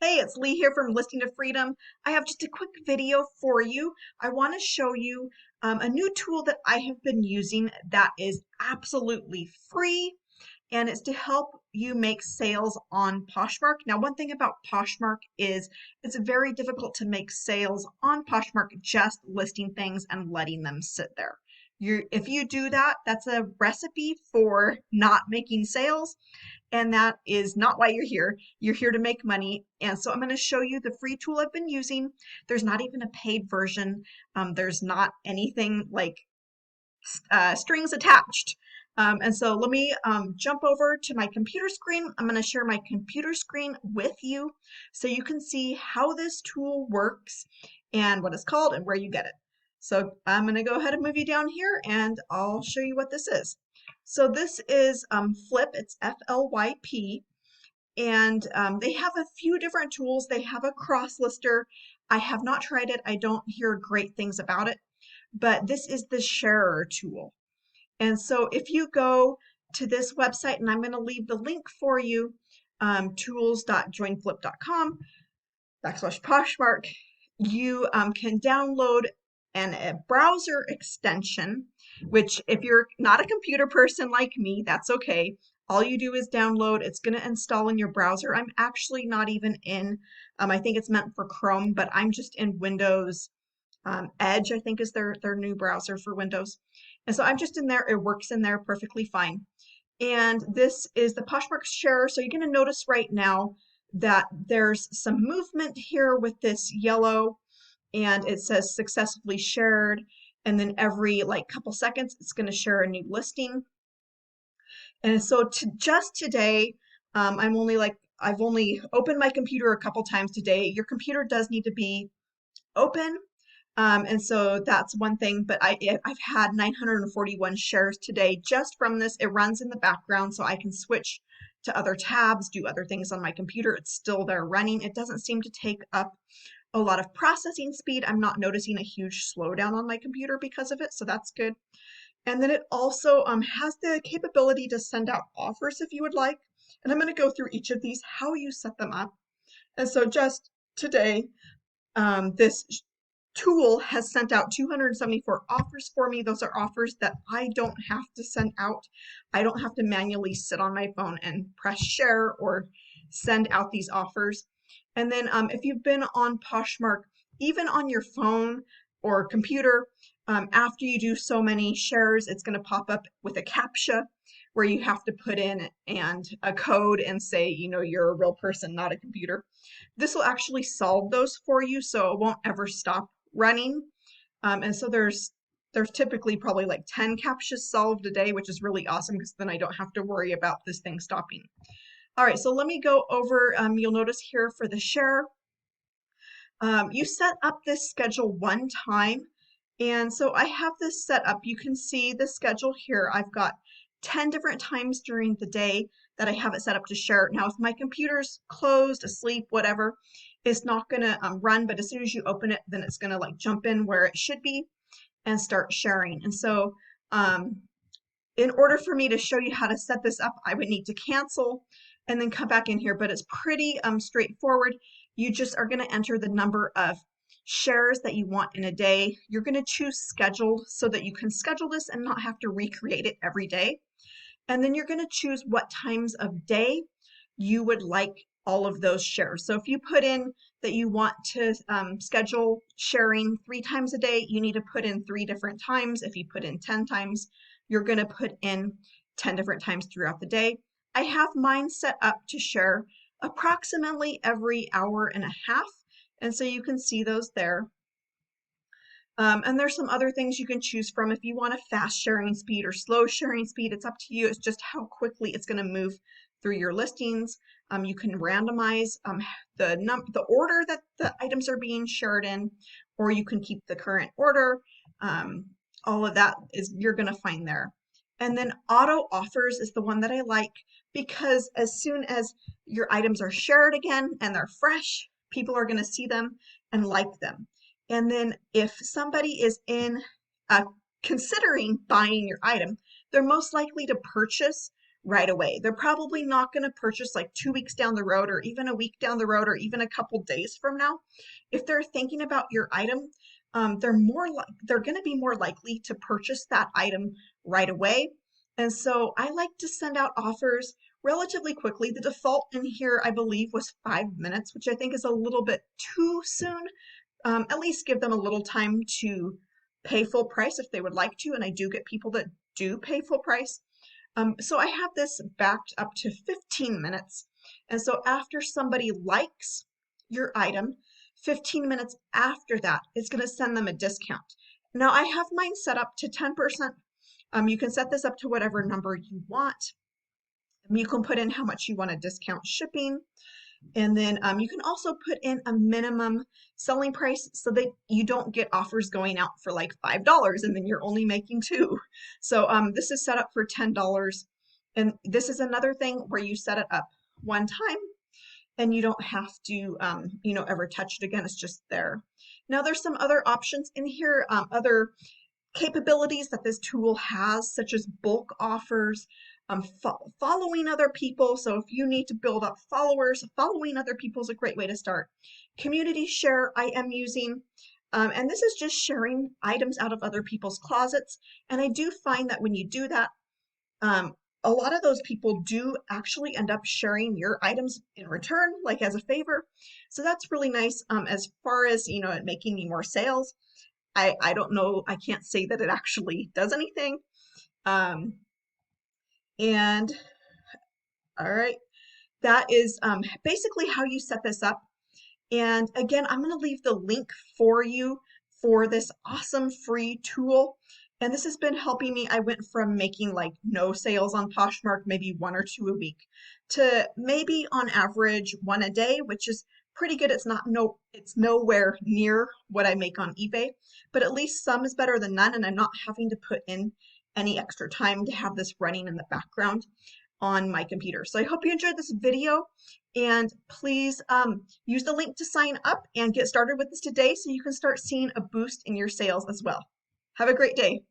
Hey, it's Lee here from Listing to Freedom. I have just a quick video for you. I want to show you a new tool that I have been using that is absolutely free, and it's to help you make sales on Poshmark. Now, one thing about Poshmark is it's very difficult to make sales on Poshmark just listing things and letting them sit there. If you do that, that's a recipe for not making sales, and that is not why you're here. You're here to make money. And so I'm going to show you the free tool I've been using. There's not even a paid version. There's not anything like strings attached. And so let me jump over to my computer screen. I'm going to share my computer screen with you so you can see how this tool works and what it's called and where you get it. So I'm going to go ahead and move you down here and I'll show you what this is. So this is Flyp, it's Flyp, and they have a few different tools. They have a cross lister. I have not tried it. I don't hear great things about it, but this is the sharer tool. And so if you go to this website, and I'm going to leave the link for you, tools.joinflip.com/Poshmark, you can download a browser extension, which if you're not a computer person like me, that's okay. All you do is download, it's going to install in your browser. I'm actually not even in, I think it's meant for Chrome, but I'm just in Windows Edge, I think is their new browser for Windows. And so I'm just in there, it works in there perfectly fine. And this is the Poshmark share. So you're going to notice right now that there's some movement here with this yellow, and it says successfully shared. And then every like couple seconds, it's going to share a new listing. And so just today, I've only opened my computer a couple times today. Your computer does need to be open. And so that's one thing, but I've had 941 shares today just from this. It runs in the background so I can switch to other tabs, do other things on my computer. It's still there running. It doesn't seem to take up a lot of processing speed. I'm not noticing a huge slowdown on my computer because of it, so that's good. And then it also has the capability to send out offers if you would like. And I'm going to go through each of these, how you set them up. And so just today, this tool has sent out 274 offers for me. Those are offers that I don't have to send out. I don't have to manually sit on my phone and press share or send out these offers. And then if you've been on Poshmark, even on your phone or computer, after you do so many shares, it's going to pop up with a CAPTCHA where you have to put in and a code and say, you're a real person, not a computer. This will actually solve those for you, so it won't ever stop running. And so there's typically probably like 10 CAPTCHAs solved a day, which is really awesome because then I don't have to worry about this thing stopping. All right, so let me go over, you'll notice here for the share, you set up this schedule one time. And so I have this set up. You can see the schedule here. I've got 10 different times during the day that I have it set up to share. Now, if my computer's closed, asleep, whatever, it's not going to run, but as soon as you open it, then it's going to like jump in where it should be and start sharing. And so in order for me to show you how to set this up, I would need to cancel and then come back in here, but it's pretty straightforward. You just are going to enter the number of shares that you want in a day. You're going to choose scheduled so that you can schedule this and not have to recreate it every day. And then you're going to choose what times of day you would like all of those shares. So if you put in that you want to schedule sharing 3 times a day, you need to put in 3 different times. If you put in 10 times, you're going to put in 10 different times throughout the day. I have mine set up to share approximately every hour and a half. And so you can see those there. And there's some other things you can choose from. If you want a fast sharing speed or slow sharing speed, it's up to you. It's just how quickly it's going to move through your listings. You can randomize the order that the items are being shared in, or you can keep the current order. All of that is you're going to find there. And then auto offers is the one that I like because as soon as your items are shared again and they're fresh, people are going to see them and like them. And then if somebody is considering buying your item, they're most likely to purchase right away. They're probably not going to purchase like 2 weeks down the road, or even a week down the road, or even a couple days from now. If they're thinking about your item, they're going to be more likely to purchase that item right away. And so I like to send out offers relatively quickly. The default in here, I believe, was 5 minutes, which I think is a little bit too soon. At least give them a little time to pay full price if they would like to. And I do get people that do pay full price. So I have this backed up to 15 minutes. And so after somebody likes your item, 15 minutes after that, it's going to send them a discount. Now I have mine set up to 10%. You can set this up to whatever number you want. You can put in how much you want to discount shipping. And then you can also put in a minimum selling price so that you don't get offers going out for like $5 and then you're only making $2. So this is set up for $10. And this is another thing where you set it up one time and you don't have to, ever touch it again. It's just there. Now there's some other options in here, other capabilities that this tool has, such as bulk offers, following other people. So if you need to build up followers, following other people is a great way to start. Community share I am using, and this is just sharing items out of other people's closets. And I do find that when you do that, a lot of those people do actually end up sharing your items in return, like as a favor. So that's really nice. As far as, it making me more sales, I don't know, I can't say that it actually does anything. And all right, that is basically how you set this up. And again, I'm going to leave the link for you for this awesome free tool. And this has been helping me. I went from making like no sales on Poshmark, maybe 1 or 2 a week, to maybe on average 1 a day, which is pretty good. It's nowhere near what I make on eBay, but at least some is better than none, and I'm not having to put in any extra time to have this running in the background on my computer. So I hope you enjoyed this video, and please use the link to sign up and get started with this today so you can start seeing a boost in your sales as well. Have a great day.